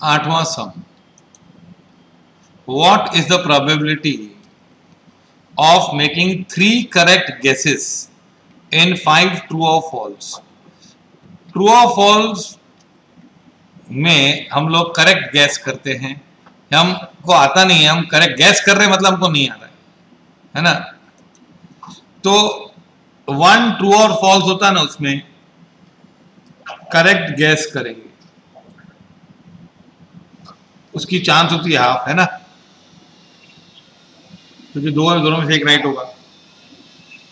8वां sum, what is the probability of making 3 correct guesses in 5 true और false. True और false में हम लोग करेक्ट गैस करते हैं, हमको आता नहीं है, हम करेक्ट गैस कर रहे हैं मतलब हमको नहीं आ रहा है ना। तो 1 ट्रू और फॉल्स होता है ना, उसमें करेक्ट गैस करेंगे, उसकी चांस होती है हाफ, है ना, क्योंकि दोनों में से एक राइट होगा।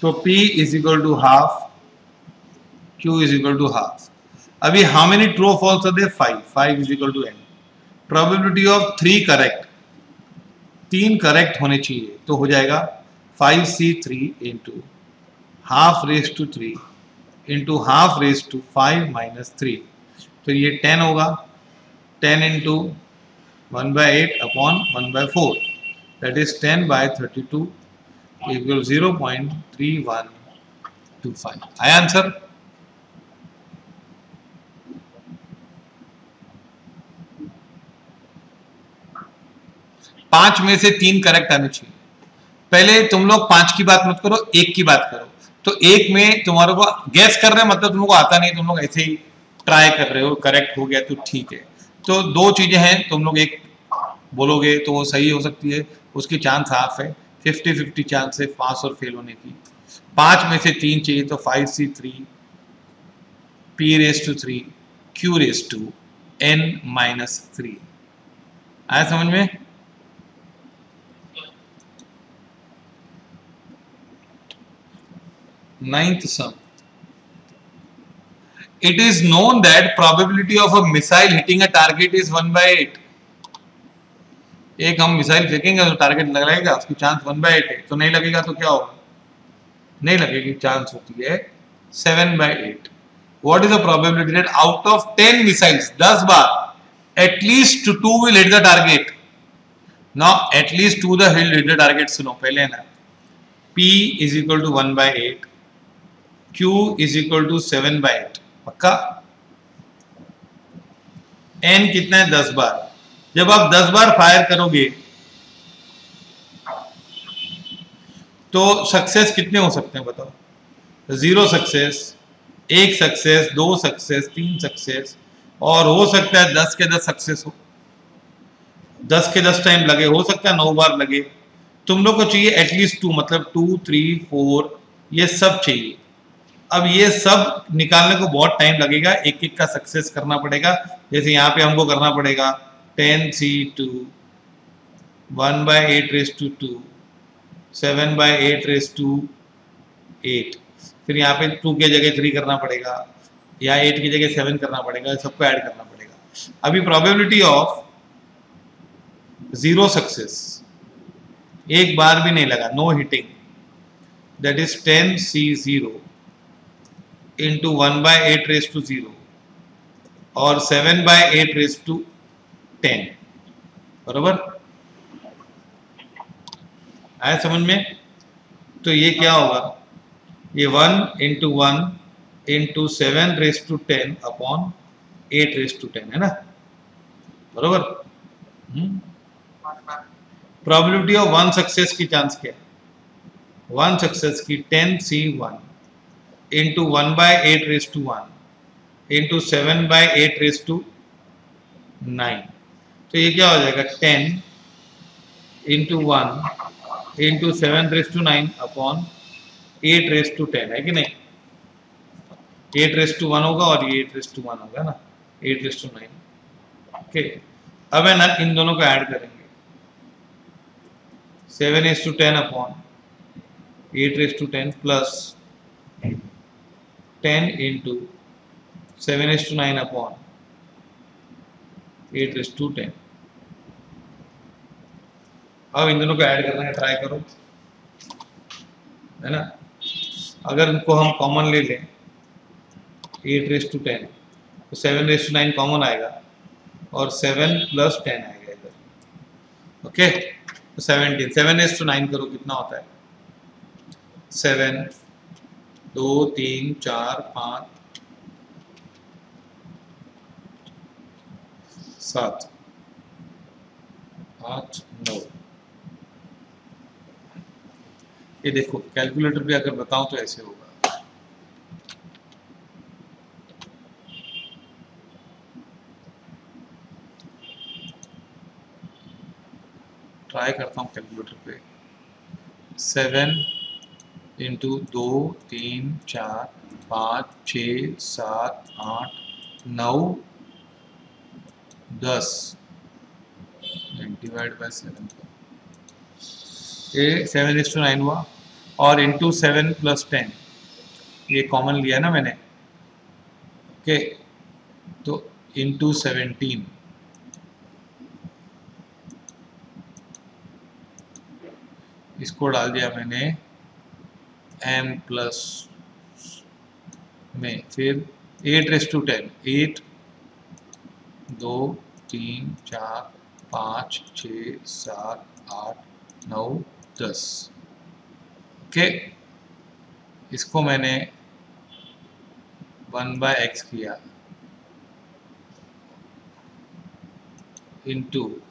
तो P is equal to half, Q is equal to half. अभी हाउ मेनी ट्रू और false are there? 5। 5 is equal to n। Probability of 3 correct, 3 correct होने चाहिए, तो हो जाएगा 5C3 into half raise to 3 into half raise to 5 minus 3। तो ये 10 होगा, 10 into 1/8 upon 1/4, that is 10/32 equal 0.3125। आया आंसर? पांच में से 3 करेक्ट आने चाहिए। पहले तुम लोग 5 की बात मत करो, 1 की बात करो। तो 1 में तुम्हारे को गैस कर रहे हैं मतलब तुमको आता नहीं, तुम लोग ऐसे ही ट्राई कर रहे हो, करेक्ट हो गया तो ठीक है। तो 2 चीजें हैं, तुम लोग एक बोलोगे तो वो सही हो सकती है, उसकी चांस हाफ है, 50-50 चांस है पास और फेल होने की। 5 में से 3 चाहिए, तो 5C3 P⁻3 Q⁻n-3। आया समझ में? Ninth sum. It is known that probability of a missile hitting a target is 1/8। एक हम मिसाइल फेंकेंगे तो टारगेट लगेगा, उसकी चांस 1/8 है, तो नहीं लगेगा तो क्या होगा? नहीं लगेगी, चांस होती है 7/8। What is the probability that out of 10 missiles, 10 bar at least 2 will hit the target? Now at least 2 the will hit the target, सुनो पहले ना, P is equal to 1/8, Q is equal to 7/8, पक्का? N कितना है? 10 बार। जब आप 10 बार fire करोगे तो सक्सेस कितने हो सकते हैं बताओ? 0 सक्सेस, 1 सक्सेस, 2 सक्सेस, 3 सक्सेस, और हो सकता है 10 के 10 सक्सेस हो, 10 के 10 टाइम लगे, हो सकता है 9 बार लगे। तुम लोग को चाहिए एटलीस्ट 2, मतलब 2, 3, 4, ये सब चाहिए। अब ये सब निकालने को बहुत टाइम लगेगा, एक एक का सक्सेस करना पड़ेगा। जैसे यहाँ पे हमको करना पड़ेगा 10C2 1/8 2, 7/8 फिर यहाँ पे 2 के जगह 3 करना पड़ेगा, या 8 की जगह 7 करना पड़ेगा, सबको ऐड करना पड़ेगा। अभी प्रोबेबिलिटी ऑफ 0 सक्सेस, एक बार भी नहीं लगा, no hitting, that is 10C0 into 1/8 और 7/8 बराबर। आया समझ में? तो ये क्या होगा? ये 1 इंटू 1 इंटू 7/10 अपॉन 8/10 है ना, बराबर। प्रोबेबिलिटी ऑफ 1 सक्सेस की चांस क्या है? 1 सक्सेस की 10C1 इंटू 1/8 इंटू 7/8 तो ये क्या हो जाएगा? 10 इंटू 1 इंटू 7/9 अपॉन 8/10 है कि नहीं? 8/1 होगा और ये 8/1 होगा ना, 8/9। ओके, अब है ना, इन दोनों को ऐड करेंगे, 7/10 अपॉन 8/10 प्लस 10 इंटू 7/9 अपॉन 8/10। अब इन दोनों को ऐड करने का ट्राई करो, है ना। अगर इनको हम कॉमन ले लें 8/10 तो 7/9 कॉमन आएगा और 7 + 10 आएगा इधर। ओके, तो 17, 7/9 करो, कितना होता है? 7, 2, 3, 4, 5, 7। 8 9। ये देखो कैलकुलेटर पे अगर बताऊं तो ऐसे होगा। ट्राई करता हूँ कैलकुलेटर पे। 7 इंटू 2 3 4 5 6 7 8 9 10 डिवाइड बाय 7, ये 7:9 हुआ। और इंटू 7 प्लस 10, ये कॉमन लिया ना मैंने, ओके, तो इंटू 17, इसको डाल दिया मैंने n प्लस में, फिर 8/10, 8 2 3 4 5 6 7 8 9 10, ओके। इसको मैंने 1/x किया इंटू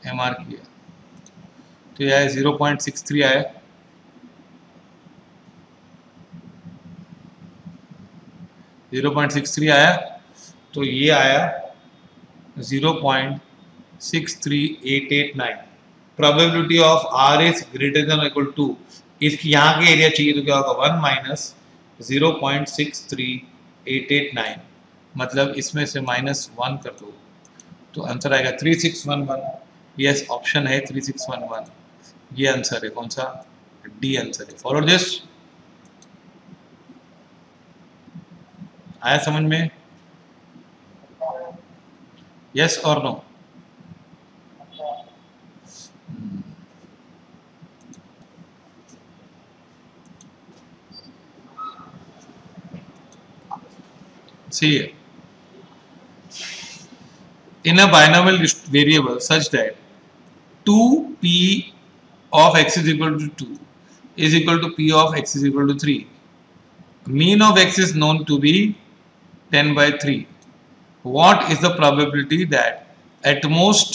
MR किया, तो यह 0.63 आया। तो ये आया 0.63889। Probability of R is greater than equal to, इसकी यहाँ के एरिया चाहिए तो क्या होगा 1 माइनस 0.63889, मतलब इसमें से -1 कर दो तो आंसर आएगा 3611। यस, ऑप्शन है 3611, ये आंसर है। कौन सा? डी आंसर है। Follow this. आया समझ में? यस और no? See, in a binomial variable such that 2p of x is equal to 2 is equal to p of x is equal to 3, mean of x is known to be 10/3, what is the probability that at most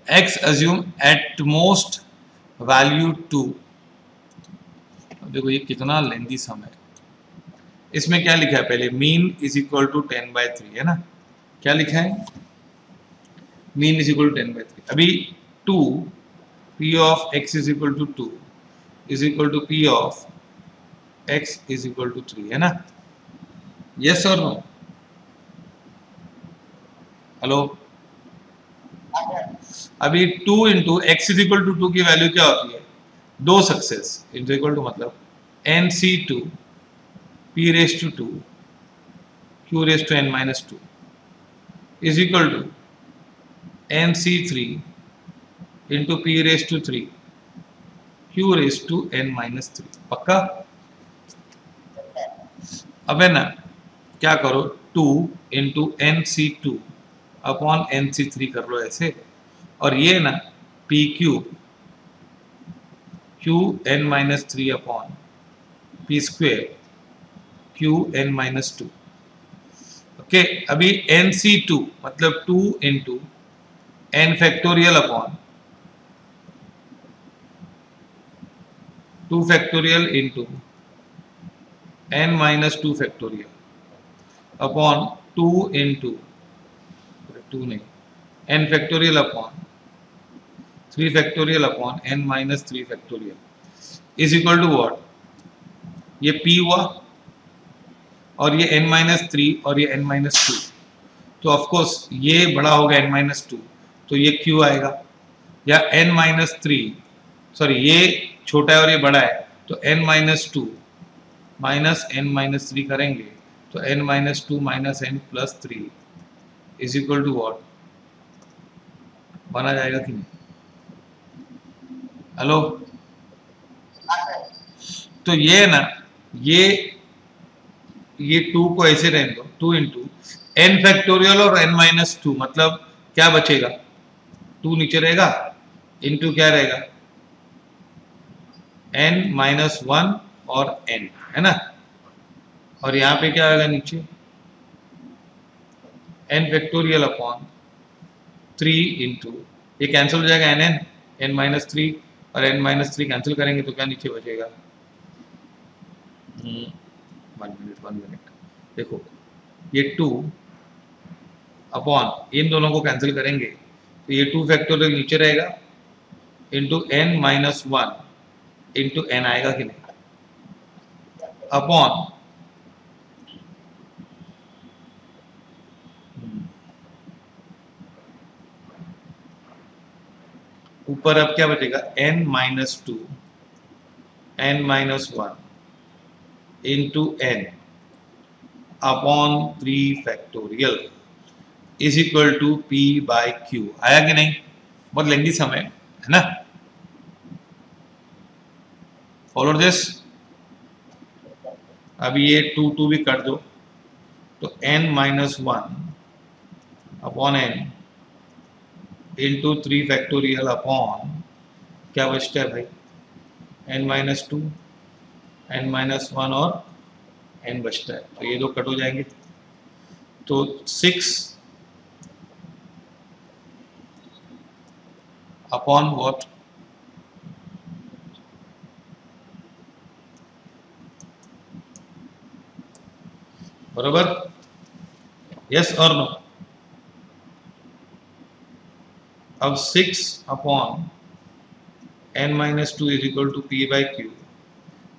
x assume at most value 2? देखो ये कितना लेंदी सम है। इसमें क्या लिखा है? पहले mean is equal to 10/3 है ना। क्या लिखा है? Mean is equal to 10/3। अभी 2 p of x is equal to 2 is equal to p of x is equal to 3 है ना। यस और नो? हेलो, अभी 2 into x is equal to 2 की वैल्यू क्या होती है? 2 सक्सेस इंटू इक्वल टू मतलब nc2 p raise to 2 q raise to n minus 2 is equal to nc3 into p raise to 3 q raise to n minus 3। पक्का? अब है ना, क्या करो, 2 इंटू nc2 अपॉन nc3 कर लो ऐसे, और ये ना p cube q n minus 3 upon p square q n minus 2, okay. अभी nc2 मतलब 2 into n factorial upon 2 factorial into n minus 2 factorial upon 2 into 2 नहीं n factorial upon 3 factorial upon n minus 3 factorial is equal to what? ये p हुआ और ये n minus 3 और ये n minus 2, तो ऑफकोर्स ये बड़ा होगा n माइनस 2, तो ये q आएगा, या n माइनस 3, सॉरी ये छोटा है और ये बड़ा है, तो n minus 2 minus n minus 3 करेंगे तो n minus 2 minus n plus 3 is equal to what? बना जाएगा कि नहीं? हेलो, तो ये ना, ये 2 को ऐसे रहने दो, 2 इंटू n फैक्टोरियल और n माइनस 2, मतलब क्या बचेगा? 2 नीचे रहेगा, इंटू क्या रहेगा? n माइनस 1 और n, है ना। और यहाँ पे क्या आएगा नीचे? n फैक्टोरियल अपॉन 3 इंटू, ये कैंसिल हो जाएगा n माइनस 3 और n माइनस 3 कैंसिल करेंगे तो क्या नीचे बचेगा, 1 मिनट देखो, ये 2 अपॉन इन दोनों को कैंसिल करेंगे तो ये 2 फैक्टोरियल नीचे रहेगा into n minus 1 into n आएगा कि नहीं, अपॉन ऊपर अब क्या बचेगा n minus 2 n minus 1 into n upon 3 factorial is equal to p by q। आया कि नहीं, बहुत लेंदी समय है ना, फॉलो दिस। अभी ये 2 भी कर दो तो n minus 1 upon n into 3 factorial upon क्या बचता है भाई, n माइनस 2 n माइनस 1 और n बचता है, तो ये दो कट हो जाएंगे तो 6 अपॉन व्हाट, बराबर, यस और नो। अब 6 upon n minus 2 is equal to p by q,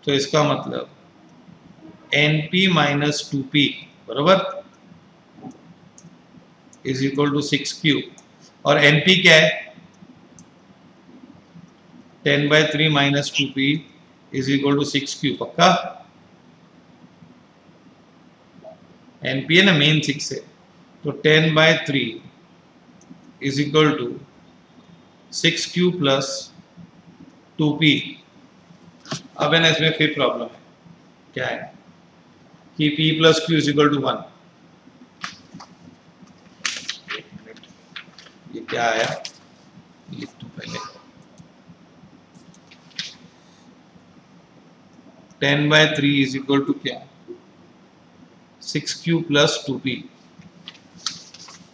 तो इसका मतलब np माइनस 2p बराबर इज इक्वल टू 6q, और np क्या है 10/3 minus 2p is equal to 6q, पक्का np है ना, मेन 6 है, तो 10/3 is equal to 6q plus 2p। अब है ना इसमें फिर प्रॉब्लम है, क्या है कि p plus q is equal to 1। ये क्या आया लिख दो पहले, 10/3 इज इक्वल टू क्या 6q प्लस 2p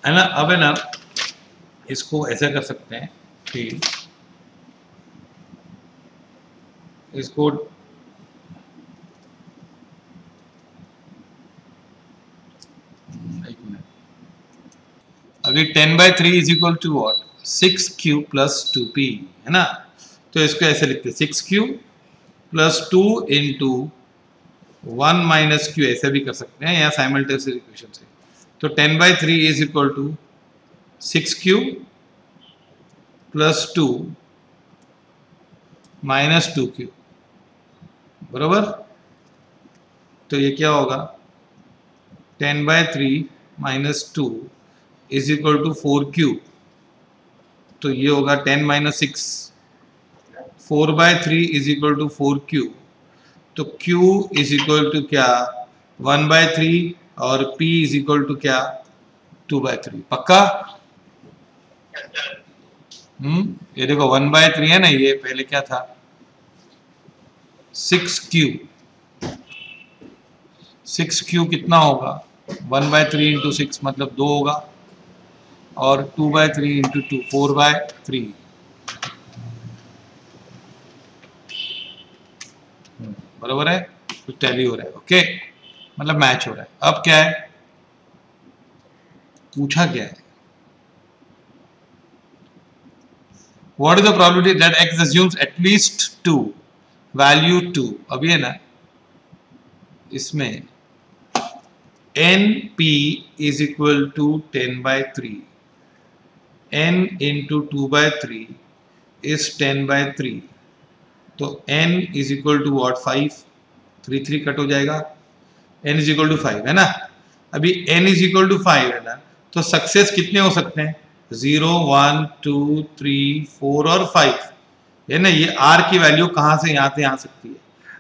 है ना। अब है ना इसको ऐसा कर सकते हैं कि इसको अभी 10/3 is equal to what 6q plus 2p है ना, तो इसको ऐसे लिखते 6q plus 2 into 1 minus q, ऐसे भी कर सकते हैं या साइमल्टेनियस इक्वेशन से। तो 10/3 is equal to 6q plus 2 minus 2q बराबर, तो ये क्या होगा 10/3 minus 2 is equal to 4q, तो ये होगा 10 minus 6, 4/3 is equal to 4q, तो q इज इक्वल टू क्या 1/3 और p इज इक्वल टू क्या 2/3, पक्का। ये देखो 1/3 है ना, ये पहले क्या था 6q, 6q कितना होगा 1/3 इंटू 6 मतलब 2 होगा, और 2/3 इंटू 2 4/3, बराबर है, तो टैली हो रहा है, ओके मतलब मैच हो रहा है। अब क्या है पूछा क्या है, what is the probability that x assumes at least 2 value 2। अब ये ना इसमें np is equal to 10/3, n into 2/3 is 10/3, तो n is equal to what 5, 3 cut हो जाएगा, n इज इक्वल टू 5 है ना। अभी n इज इक्वल टू 5 है ना, तो सक्सेस कितने हो सकते हैं 0 1 2 3 4 और 5 है ना। ये r की वैल्यू कहाँ से यहाँ से आ सकती है।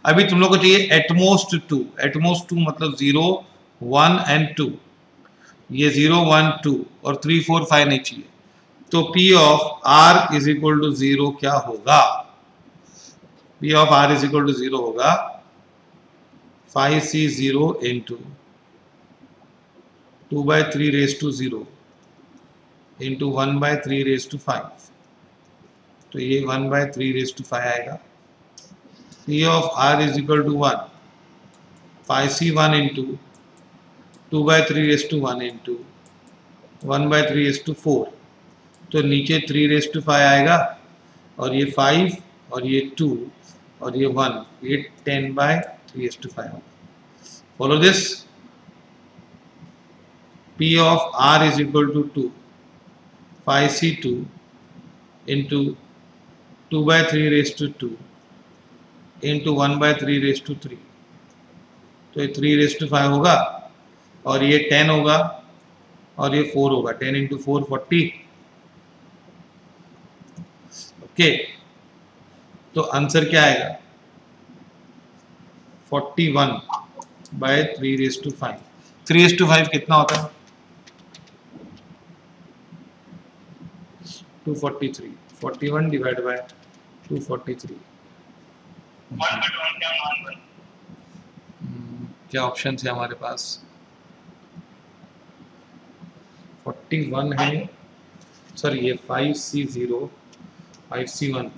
अभी तुम लोग को चाहिए एटमोस्ट 2, एटमोस्ट 2 मतलब 0 1 एंड 2, ये 0 1 2 और 3 4 5 नहीं चाहिए, तो P of R is equal to 0 क्या होगा, P of R is equal to 0 होगा 5C0 into 2/3 raise to 0 into 1/3 raise to 5, तो ये 1/3 रेज टू 5 आएगा। P of R is equal to 1, 5C1 into 2/3 raise to 1 into 1/3 raise to 4, तो नीचे 3 raise to 5 आएगा, और ये 5 और ये 2 और ये 1, ये 10/3 रेज टू 5 होगा। Follow this. P of R is equal to 2, 5C2 into 2/3 raise to 2 into 1/3 raise to 3, तो ये 3 रेज टू 5 होगा, और ये 10 होगा, और ये 4 होगा। 10 इंटू 4 40। ओके, तो आंसर क्या आएगा? 41/3 रेज टू 5। 3 रेज टू 5 कितना होता है? 243। 41 डिवाइड बाय 243। क्या ऑप्शन है हमारे पास? 41 है, सर ये 5C0 5C1,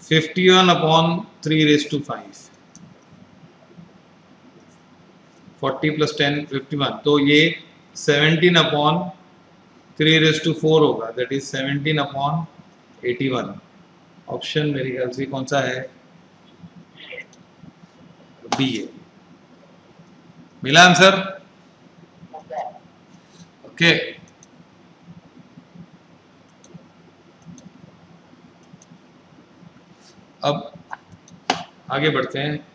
(51/3 raised to 5). 40 + 10 51, तो ये 17/3 raised to 4 होगा, दैट इज 17/81। ऑप्शन मेरे ख्याल से कौन सा है? बी है। मिला आंसर? ओके, अब आगे बढ़ते हैं।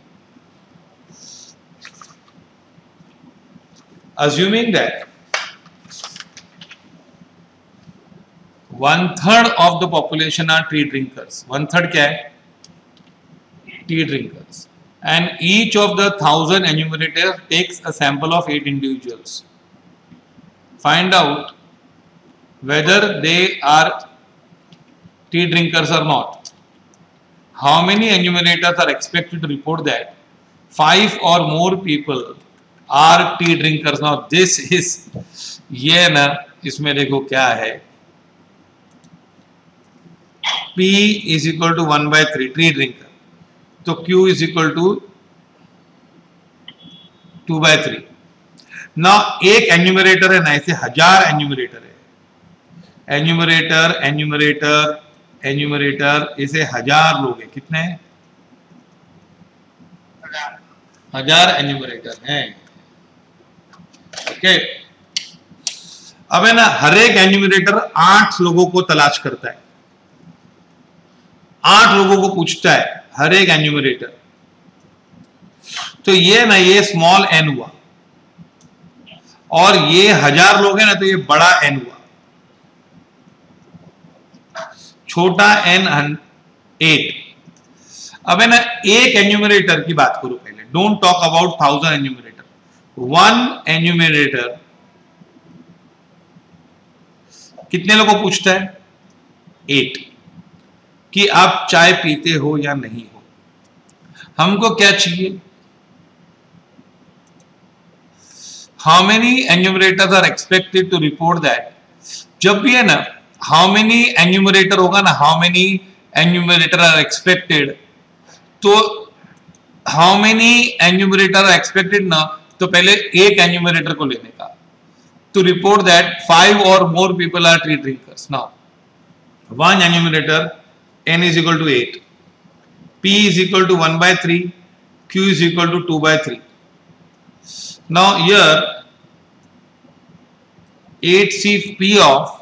Assuming that 1/3 of the population are tea drinkers, 1/3 क्या है? Tea drinkers, and each of the 1000 enumerators takes a sample of 8 individuals. Find out whether they are tea drinkers or not. How many enumerators are expected to report that 5 or more people are tea drinkers? Now this is, ये ना, इसमें देखो क्या है, P is equal to 1/3 T drinker, तो Q is equal to 2/3। ना एक enumerator है ना, ऐसे 1000 एन्यूमरेटर है। एन्यूमरेटर एन्यूमरेटर एन्यूमरेटर, इसे 1000 लोग हैं। कितने हैं? 1000 एन्यूमरेटर हैं। ओके, अब है ना, हर एक एन्यूमरेटर 8 लोगों को तलाश करता है, 8 लोगों को पूछता है हर एक एन्यूमरेटर। तो ये ना, ये स्मॉल n हुआ, और ये 1000 लोग हैं ना, तो ये बड़ा n हुआ। छोटा n 8। अब है ना, एक एन्यूमरेटर की बात करो पहले, don't talk about 1000 enumerator. 1 enumerator कितने लोगों को पूछता है? 8, कि आप चाय पीते हो या नहीं हो। हमको क्या चाहिए? How many enumerators are expected to report that. जब भी है ना, हाउ मेनी एन्यूमरेटर होगा ना, how many enumerator are expected, तो how many enumerator are expected ना, तो पहले एक एन्यूमरेटर को लेने का, to report that 5 or more people are tea drinkers. Now, one enumerator, n is equal to 8, p is equal to 1/3, q is equal to 2/3. Now here 8c p of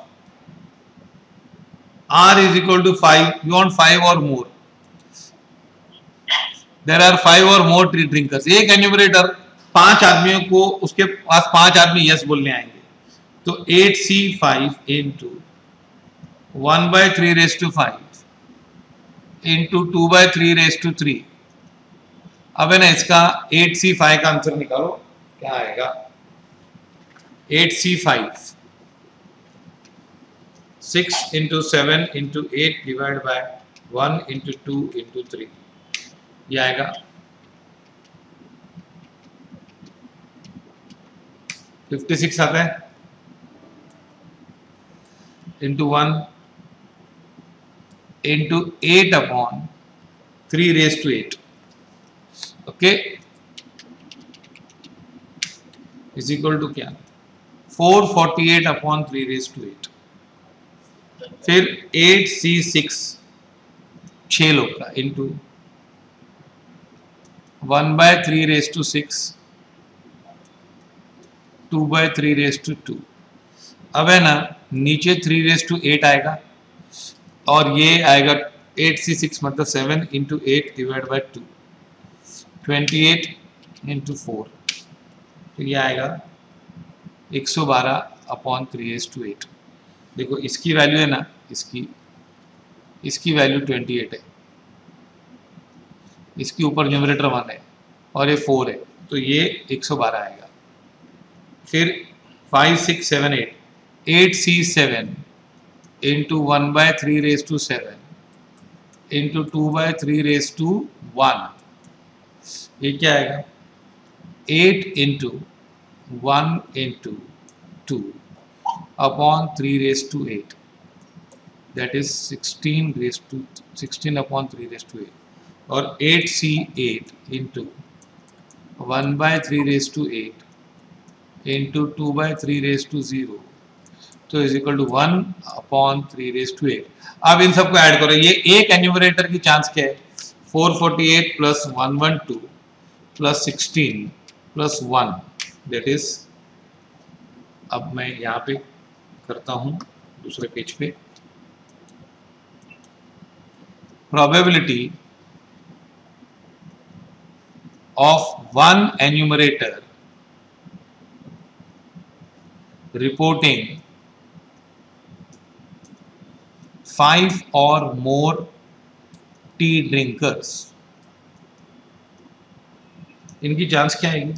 r is equal to 5. You want 5 or more. There are 5 or more tea drinkers. एक enumerator 5 आदमियों को, उसके पास 5 आदमी yes बोलने आएंगे, तो 8c5 into 1/3 raised to 5 into 2/3 raised to 3। अब है ना, इसका 8c5 का आंसर निकालो, क्या आएगा? 8c5 6 into 7 into 8 divided by 1 into 2 into 3, ये आएगा 56 आता है, into 1 into 8 upon 3 raised to 8, okay, is equal to क्या 448 upon 3 raised to 8. फिर 8C6 6 लोग का into 1/3 raised to 6 2/3 raised to 2. अब है ना नीचे 3 raised to 8 आएगा और ये आएगा 8C6 मतलब 7 into 8 divided by 2 28 into 4, तो ये आएगा 112 upon 3 raised to 8. देखो इसकी वैल्यू है ना, इसकी वैल्यू 28 है, इसके ऊपर न्यूमरेटर 1 है और ये 4 है, तो ये 112 आएगा. फिर 5 6 7 8 8C7 into 1/3 raised to 7 into 2/3 raised to 1, ये क्या आएगा 8 into 1 into 2 upon 3 raised to 8, that is 16 upon 3 raised to 8, और 8C8 into 1/3 raised to 8 into 2/3 raised to 0, तो is equal to 1 upon 3 raised to 8. अब इन सबको ऐड करो, ये एक एन्यूमरेटर की चांस क्या है 448 plus 112 plus 16 plus 1, that is, अब मैं यहाँ पे करता हूँ दूसरे पेज पे, probability of one enumerator reporting 5 or more tea drinkers, इनकी चांस क्या आएगी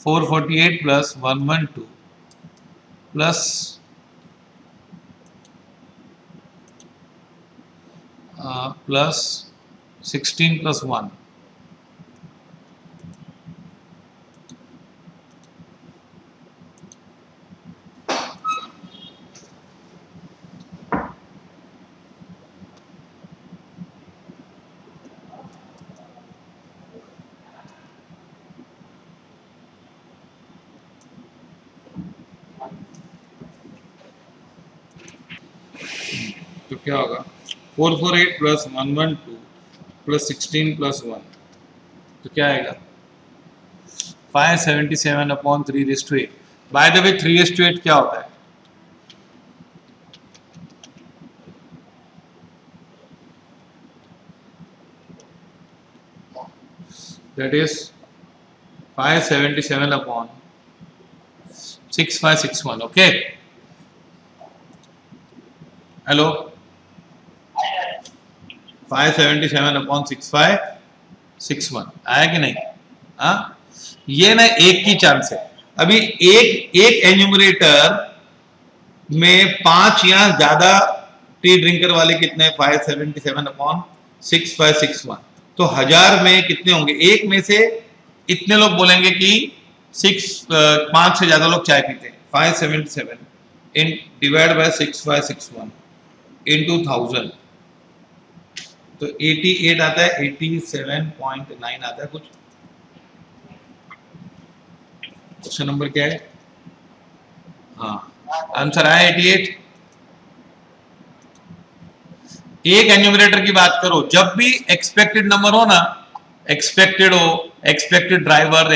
448 plus 112 plus 16 plus 1, तो क्या होगा 448 plus 112 plus 16 plus 1, तो क्या आएगा 577 upon 3 raised to 8. By the way 3 raised to 8 क्या होता है, that is 577 upon 6561. okay, hello 577 upon 6561 आया कि नहीं? हाँ, ये ना एक की चांस है. अभी एक एन्यूमरेटर में 5 या ज्यादा टी ड्रिंकर वाले कितने 577 upon 6561, तो 1000 में कितने होंगे, एक में से इतने लोग बोलेंगे कि 5 से ज्यादा लोग चाय पीते हैं. 577 इन डिवाइड बाय 6561 into 1000, तो 88 आता है, 87.9 आता है कुछ. क्वेश्चन नंबर क्या है? हाँ, आंसर आया 88. एक एन्यूमरेटर की बात करो, जब भी एक्सपेक्टेड नंबर हो ना, एक्सपेक्टेड ड्राइवर,